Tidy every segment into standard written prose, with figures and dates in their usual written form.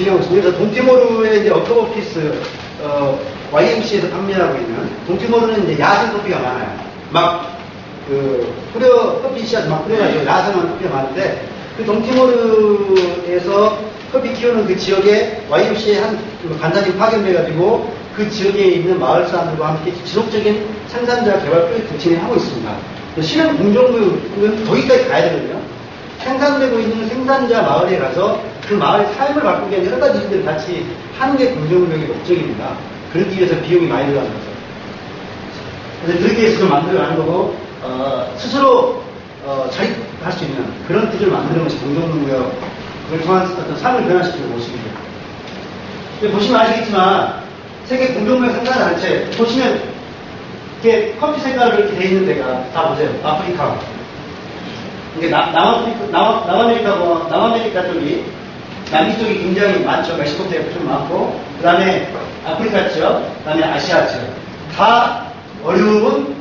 진행하고 있습니다. 그래서 동티모르의 이제 어크버피스, YMC에서 판매하고 있는, 동티모르는 이제 야생 커피가 많아요. 막, 커피 씨앗 막 뿌려가지고 야생한 커피가 많은데, 그 동티모르에서 커피 키우는 그 지역에 YMC에 한 간단히 파견돼가지고 그 지역에 있는 마을 사람들과 함께 지속적인 생산자 개발 프로젝트를 진행하고 있습니다. 실험 공정구역은 거기까지 가야 되거든요. 생산되고 있는 생산자 마을에 가서 그 마을의 삶을 바꾸기 위한 여러 가지 일들을 같이 하는 게 공정구역의 목적입니다. 그러기 위해서 비용이 많이 들어가는 거죠. 그래서 그러기 위해서 좀 만들어가는 거고, 스스로 자립할 수 있는 그런 구조를 만드는 것이 공정구역을 통한 어떤 삶을 변화시키는 모습이죠. 보시면 아시겠지만 세계 공정구역 생산단체 보시면 이렇게 커피 색깔로 이렇게 돼 있는 데가 다 보세요. 아프리카. 이게 남아메리카 쪽이 남미 쪽이 굉장히 많죠. 멕시코 쪽이 좀 많고, 그 다음에 아프리카 지역, 그 다음에 아시아 지역. 다 어려운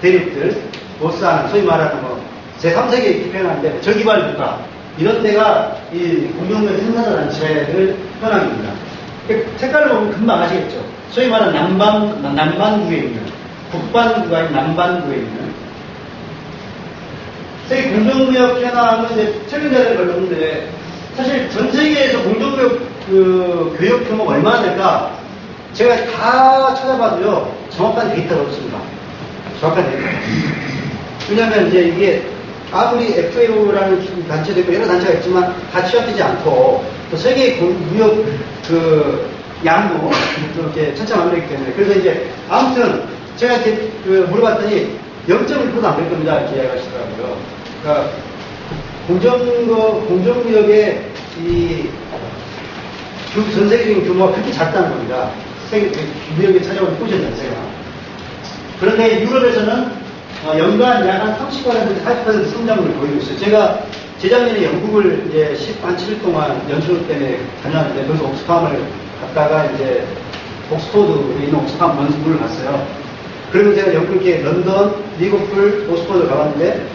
대륙들, 못사는 소위 말하는 제3세계에 기표현하는데 저기발 국가 이런 데가 이 공정구역 생산단체를 표현합니다. 색깔을 보면 금방 아시겠죠. 소위 말하는 남반구에 있는, 북반구가 아닌 남반구에 있는. 세계 공정구역 현황은 이제 최근 자료를 걸렸는데, 사실 전 세계에서 공정구역 교육 규모가 얼마나 될까? 제가 다 찾아봐도요, 정확한 데이터가 없습니다. 정확한 데이터. 왜냐하면 이제 이게 아무리 FAO라는 단체도 있고 여러 단체가 있지만 다 취합되지 않고, 또 세계 무역 양도 이렇게 천차만별이기 때문에. 그래서 이제 아무튼 제가 이렇게 물어봤더니 0.1%도 안 될 겁니다. 이렇게 이야기하시더라고요. 그러니까 공정구역의 전 세계적인 규모가 그렇게 작다는 겁니다. 세계 무역에 찾아오는 꾸준 전세가. 그런데 유럽에서는 연간 약 한 30%, 40% 성장률을 보이고 있어요. 제가 재작년에 영국을 이제 7일 동안 연수 때문에 다녔는데, 거기서 옥스팜을 갔다가 이제 옥스포드에 있는 옥스팜 원수부를 갔어요. 그러면 제가 영국에 런던, 리버풀, 옥스포드를 가봤는데,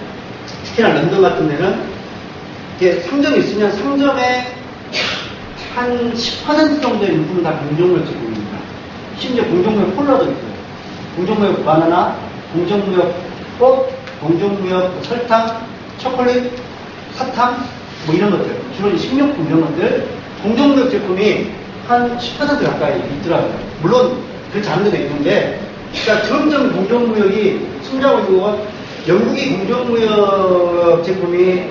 특히나 런던 같은 데는 이게 상점이 있으면 상점의 한 10% 정도의 인구는 다 공정구역 제품입니다. 심지어 공정구역 콜라도 있고요. 공정구역 바나나, 공정구역 꽃, 공정구역 설탕, 초콜릿, 사탕, 뭐 이런 것들, 주로 식료품 이런 것들, 공정구역 제품이 한 10% 가까이 있더라고요. 물론 그렇지 않은 데도 있는데, 그러니까 점점 공정구역이 성장하고 있는 건, 영국이 공정구역 제품이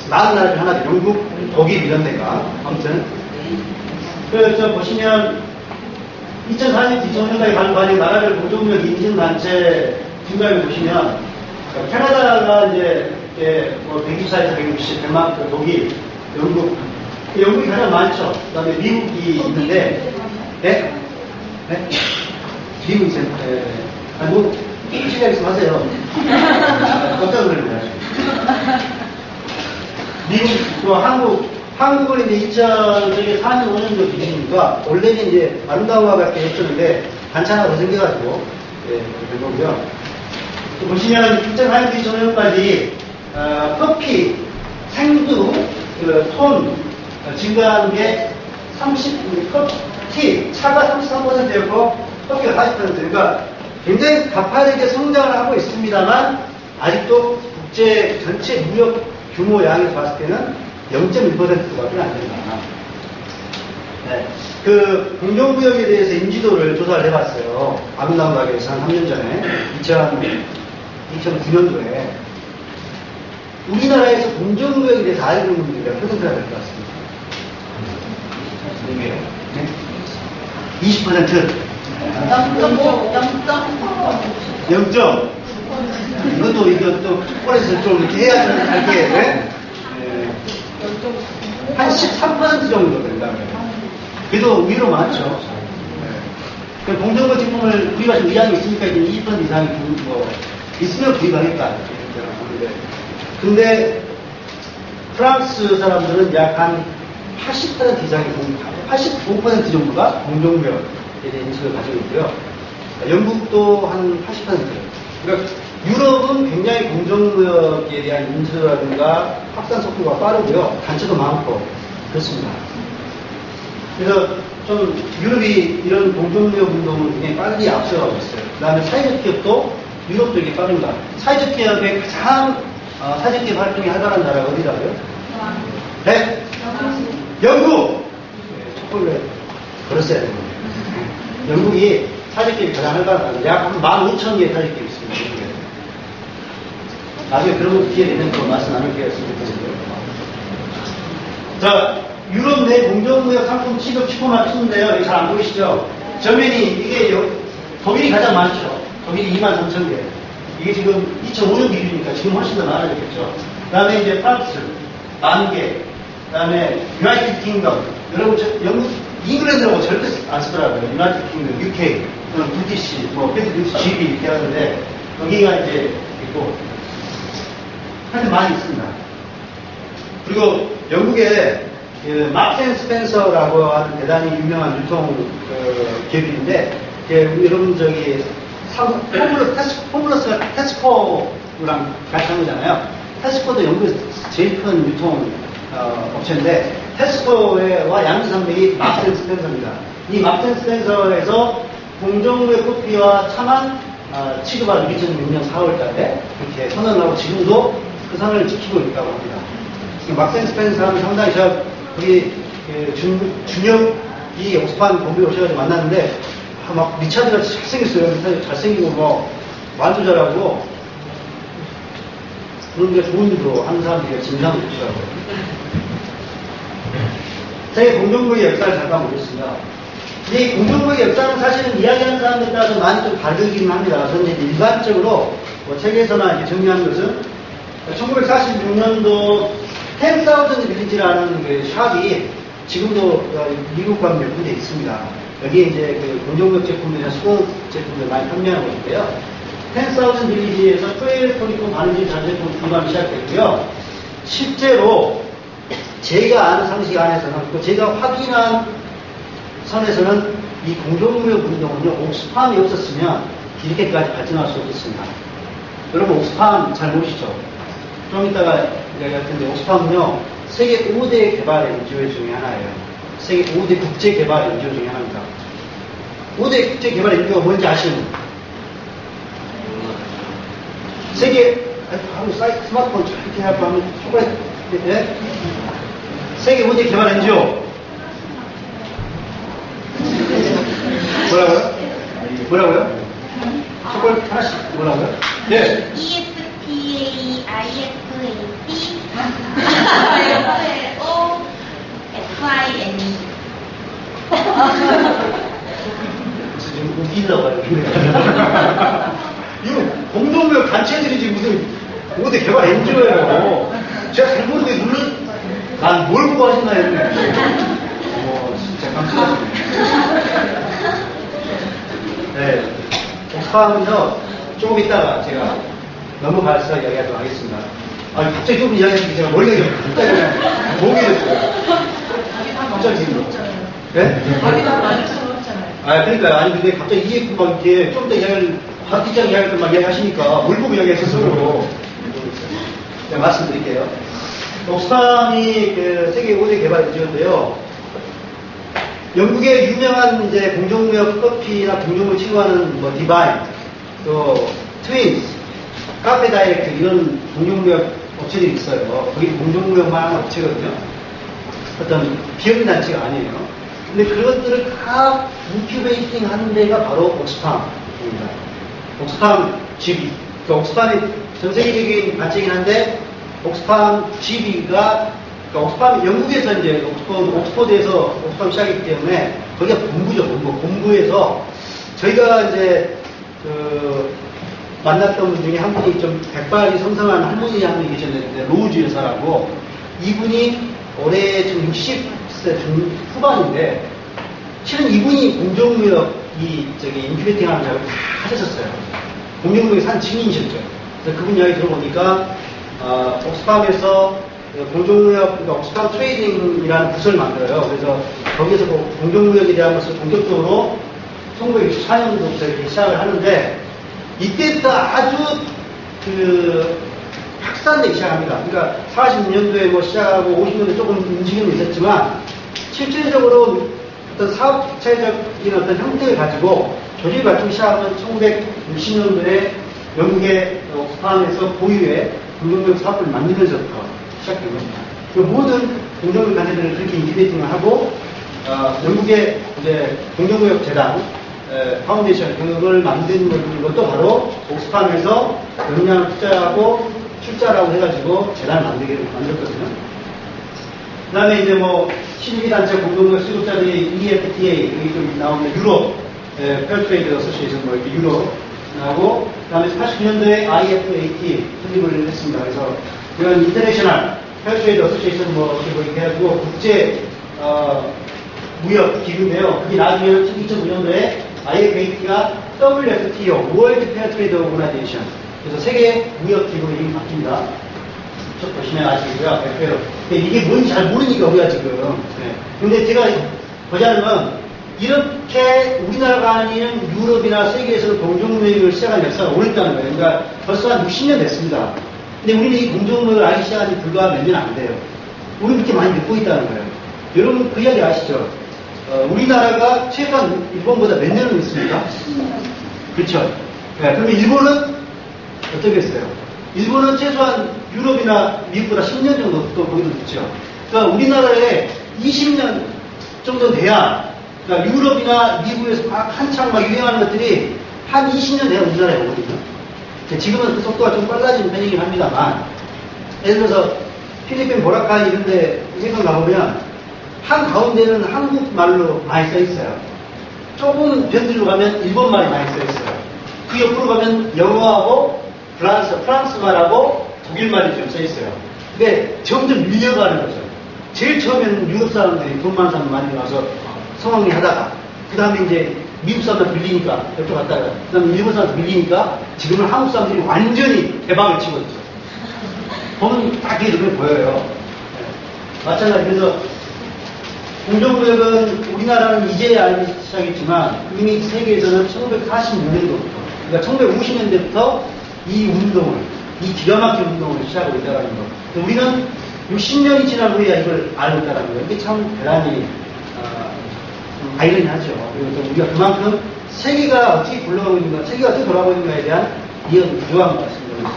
많은 나라 중 하나죠. 영국, 독일 이런 데가. 아무튼. 그래서 보시면 2040, 2050년까지 가는 과정 나라별 공정구역 인증단체 증가를 보시면, 캐나다가 이제 124에서 160, 덴마크, 독일, 영국. 영국이 가장 많죠. 그 다음에 미국이 있는데, 네? 네? 미국이 있어요. 네. 아니, 뭐, 시간 있으면 하세요. 깜짝 놀랍니다. 미국, 한국은 이제 2004년, 5년도 기준이니까, 원래는 이제 아름다움과 같게 했었는데, 반찬 하나 더 생겨가지고, 예, 된 거고요. 보시면 2004년, 2005년까지, 커피, 생두, 톤, 증가한 게 차가 33%였고, 커피가 40%. 그러니까 굉장히 가파르게 성장을 하고 있습니다만, 아직도 국제 전체 무역 규모 양에서 봤을 때는 0.1%밖에 안 된다. 네. 그 공정구역에 대해서 인지도를 조사를 해봤어요. 아름다운 가게에서 한 3년 전에, 2009년도에. 우리나라에서 공정구역에 대해서 알고 있는 분들이 몇 %가 될 것 같습니다. 네? 20%. 0. 이것도 꼴에서 좀 이렇게 해야 좀 알게, 네? 한 13% 정도 된다고요. 그래도 의외로 많죠. 네. 공정거 제품을 구입하실 의향이 있으니까 이제 20% 이상이 있으면 구입하겠다. 근데 프랑스 사람들은 약 한 80% 이상이 85% 정도가 공정구역에 대한 인식을 가지고 있고요. 영국도 한 80%. 그러니까 유럽은 굉장히 공정구역에 대한 인지도라든가 확산 속도가 빠르고요. 단체도 많고 그렇습니다. 그래서 좀 유럽이 이런 공동무역 운동을 굉장히 빨리 앞서가고 있어요. 그 다음에 사회적 기업도 유럽도 이게 빠릅니다. 사회적 기업의 가장 사회적 기업 활동이 활발한 나라가 어디라고요? 네? 영국! 촛불을 걸었어야 됩니다. 영국이 사회적 기업이 가장 활발한 나라. 약 15,000개의 사회적 기업이 있습니다. 영국에. 나중에 그런 것 기회 되면 또 말씀 나눌 기회가 있으면 좋겠는데요. 자, 유럽 내 공정무역 상품 취급 슈퍼마켓 치는데요. 여기 잘 안 보이시죠? 전면이 이게 독일이 가장 많죠. 독일이 23,000개. 이게 지금 2005년 기준이니까 지금 훨씬 더 많아졌겠죠. 그 다음에 이제 프랑스 10,000개. 그 다음에 유나이티드 킹덤. 여러분, 영국, 잉글랜드라고 절대 안 쓰더라고요. 유나이티드 킹덤, UK, 또는 브리티시, 브리티시 GB 이렇게 하는데, 여기가 이제 있고, 하여튼 많이 있습니다. 그리고 영국에 그 마크 스펜서라고 하는 대단히 유명한 유통 기업인데, 여러분 홈플러스가 테스코랑 같이 한 거잖아요. 테스코도 영국에서 제일 큰 유통 업체인데, 테스코와 양지산맥이 마크 스펜서입니다. 이 마크 스펜서에서 공정무역 커피와 차만 취급한 2006년 4월 달에 이렇게 선언을 하고 지금도 그 선언을 지키고 있다고 합니다. 마크 스펜서는 상당히 제가 우리 준혁이 옥스판 본부에 오셔가지고 만났는데, 막 리차드가 잘생겼어요. 잘생기고 뭐 말도 잘하고 그런 게 좋은 일로 하는 사람들이 진상을 주더라고요. 세계 공정무역의 역사를 잠깐 보겠습니다. 이 공정무역의 역사는 사실은 이야기하는 사람들에 따라서 많이 좀 다르긴 합니다. 저는 이제 일반적으로 책에서나 이렇게 정리하는 것은 1946년도 10,000 빌리지라는 그 샵이 지금도 미국 관 몇 군데 있습니다. 여기에 이제 그 공정무역 제품들이나 수공 제품들 많이 판매하고 있는데요. 10,000 빌리지에서 푸에르토리코 바느질 자재품 분반이 시작됐고요. 실제로 제가 아는 상식 안에서는, 또 제가 확인한 선에서는 이 공정무역 운동은요, 옥스팜이 없었으면 이렇게까지 발전할 수 없었습니다. 여러분, 옥스팜 잘 모르시죠? 좀 이따가 이야기할 텐데, 옥스팜은요, 세계 5대 개발 NGO 중에 하나예요. 세계 5대 국제 개발 NGO 중에 하나입니다. 5대 국제 개발 NGO가 뭔지 아시는? 세계, 스마트폰 이렇게 하면, 네? 세계 5대 개발 NGO. 뭐라고요? 초콜릿 하나씩 뭐라고요? 네. ESPA, IFAP, FAO, FINE. 지금 웃긴다고 봐요. 이거 공동무역 단체들이지 무슨 5대 개발 NGO예요. 제가 잘 모르게 난 뭘 보고 하셨나요? 진짜 깜짝이야. 네. 옥스팜은요, 조금 있다가 제가 넘어가서 이야기하도록 하겠습니다. 갑자기 조금 이야기하니까 제가 머리가 좀 목이 됐어요. 갑자기 지금. 네? 자기가 많이 쳐놓았잖아요. 그러니까요. 아니, 근데 갑자기 이게 막 이렇게 좀 더 이야기를, 박기장 이야기할 때 막 이야기하시니까 뭘 보고 이야기했었어요. 제가 말씀드릴게요. 옥스팜이 그 세계 5대 개발 NGO인데요. 영국의 유명한 이제 공정무역 커피나 공정무역 취급하는 뭐 디바인, 또 트윈스, 카페 다이렉트 이런 공정무역 업체들이 있어요. 거기 공정무역만 하는 업체거든요. 어떤 비영리 단체가 아니에요. 근데 그것들을 다 인큐베이팅 하는 데가 바로 옥스팜입니다. 옥스팜 GB. 그 옥스팜이 전 세계적인 단체이긴 한데 옥스팜 GB가 옥스팜이 영국에서 이제 옥스퍼드에서 옥스팜 시작이기 때문에 거기가 본부죠, 본부에서 저희가 이제 만났던 분 중에 한 분이 좀 백발이 성성한 할머니 한 분이 계셨는데 로우즈 여사라고 이분이 올해 지금 60세 후반인데 실은 이분이 공정무역 인큐베이팅 하는 작업을 다 하셨었어요. 공정무역의 산 증인이셨죠. 그래서 그분 이야기 들어보니까 옥스팜에서 공정무역, 그러니까 옥스팜 트레이딩이라는 부서를 만들어요. 그래서 거기에서 공정무역에 대한 것을 본격적으로 1964년도부터 이렇게 시작을 하는데 이때부터 아주 확산되기 시작합니다. 그러니까 40년도에 뭐 시작하고 50년도에 조금 움직임이 있었지만 실질적으로 어떤 사업체적인 어떤 형태를 가지고 조직을 갖추기 시작하면 1960년도에 영국의 옥스팜에서 고유의 공동구역 사업을 만들면서부터 시작된 겁니다. 그 모든 공동구역 단체들을 그렇게 인큐베이팅을 하고 영국의 이제 공동구역 재단 파운데이션 그걸 만든 것도 바로 옥스팜에서 역량을 투자하고 출자라고 해가지고 재단을 만들었거든요. 그 다음에 이제 뭐 12단체 공동구역 수급자들이 EFTA 여기 좀 나오는 유럽 페어트레이드 어소시에이션 뭐 이렇게 유럽 하고 그다음에 89년도에 IFAT 설립을 했습니다. 그래서 이런 인터내셔널 페어트레이드 어소시에이션 뭐 이렇게 해가지고 국제 무역 기구인데요. 그게 나중에 2009년도에 IFAT가 WFTO 월드 페어트레이드 오거나이제이션 그래서 세계 무역 기구로 이름이 바뀝니다. 쭉 보시면 아시고요. 근데 이게 뭔지 잘 모르니까 우리가 지금. 근데 제가 보자면 이렇게 우리나라가 아닌 유럽이나 세계에서는 공정무역을 시작한 역사가 오래됐다는 거예요. 그러니까 벌써 한 60년 됐습니다. 근데 우리는 이 공정무역을 알기 시작한 지 불과 몇 년 안 돼요. 우리는 이렇게 많이 믿고 있다는 거예요. 여러분 그 이야기 아시죠? 우리나라가 최소한 일본보다 몇 년을 있습니까? 그렇죠. 네, 그러면 일본은 어떻게 했어요? 일본은 최소한 유럽이나 미국보다 10년 정도 또 거기도 있죠. 그러니까 우리나라에 20년 정도 돼야 그러니까 유럽이나 미국에서 한창 막 유행하는 것들이 한 20년 돼야 우리나라에 오거든요. 지금은 그 속도가 좀 빨라진 편이긴 합니다만 예를 들어서 필리핀 보라카이 이런 데 생각 가보면 한 가운데는 한국말로 많이 써 있어요. 조금 변들로 가면 일본말이 많이 써 있어요. 그 옆으로 가면 영어하고 프랑스말하고 독일말이 좀 써 있어요. 근데 점점 밀려가는 거죠. 제일 처음에는 유럽 사람들이 돈 많은 사람 많이 와서 성황리 하다가 그 다음에 이제 미국 사람들 밀리니까 옆으로 갔다가 그 다음에 일본 사람들 밀리니까 지금은 한국 사람들이 완전히 대박을 치고 있죠. 보면 딱 이게 눈에 보여요. 마찬가지 그래서 공정구역은 우리나라는 이제야 알기 시작했지만 이미 세계에서는 1946년도부터 그러니까 1950년대부터 이 운동을 이 기가 막힌 운동을 시작하고 있다는 거. 우리는 60년이 지난 후에야 이걸 알고 있다는 거예요. 이게 참 대단히 아이러니하죠. 그리고 우리가 그만큼 세계가 어떻게 굴러가고 있는가, 세계가 어떻게 돌아가고 있는가에 대한 이해가 부족한 것 같습니다.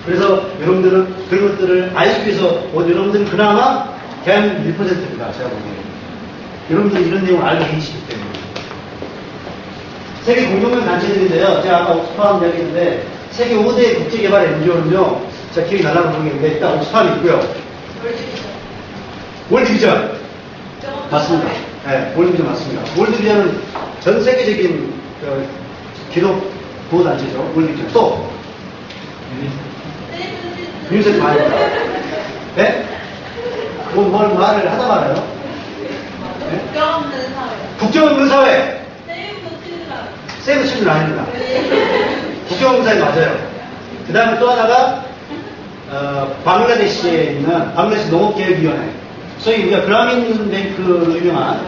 그래서 여러분들은 그런 것들을 알기 위해서 여러분들은 그나마 대한민국 1%입니다. 제가 보기에는. 여러분들이 이런 내용을 알고 계시기 때문에. 세계 공동구역 단체들인데요. 제가 아까 옥스팜 이야기했는데 세계 5대 국제개발 NGO는요. 제가 기억이 나려고 모르겠는데 일단 옥스팜이 있고요. 월드비전. 맞습니다. 네, 월드비전 맞습니다. 월드비전은 전 세계적인 기록 보호단체죠. 월드비전. 또 유니세프 아닙니다. 네? 뭘 말을 하다 말아요? 네? 국경 없는 사회. 세이브 칠드런 아닙니다. 국경 없는 사회 맞아요. 그 다음에 또 하나가 방글라데시에 있는 방글라데시 농업개혁위원회. 소위 우리가 그라민 뱅크로 유명한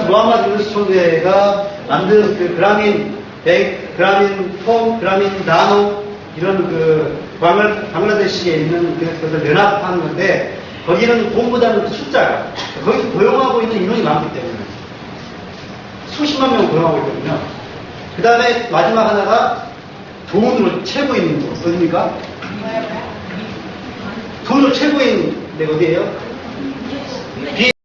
모하마드 유누스 총재가 만든 그 그라민 뱅크, 그라민 폼, 그라민 나노 이런 그 방글라데시에 있는 그것을 연합한 건데 거기는 돈보다는 숫자가 거기서 고용하고 있는 인원이 많기 때문에 수십만 명 고용하고 있거든요. 그 다음에 마지막 하나가 돈으로 최고인 거 어디입니까? 돈으로 최고인 데가 어디예요?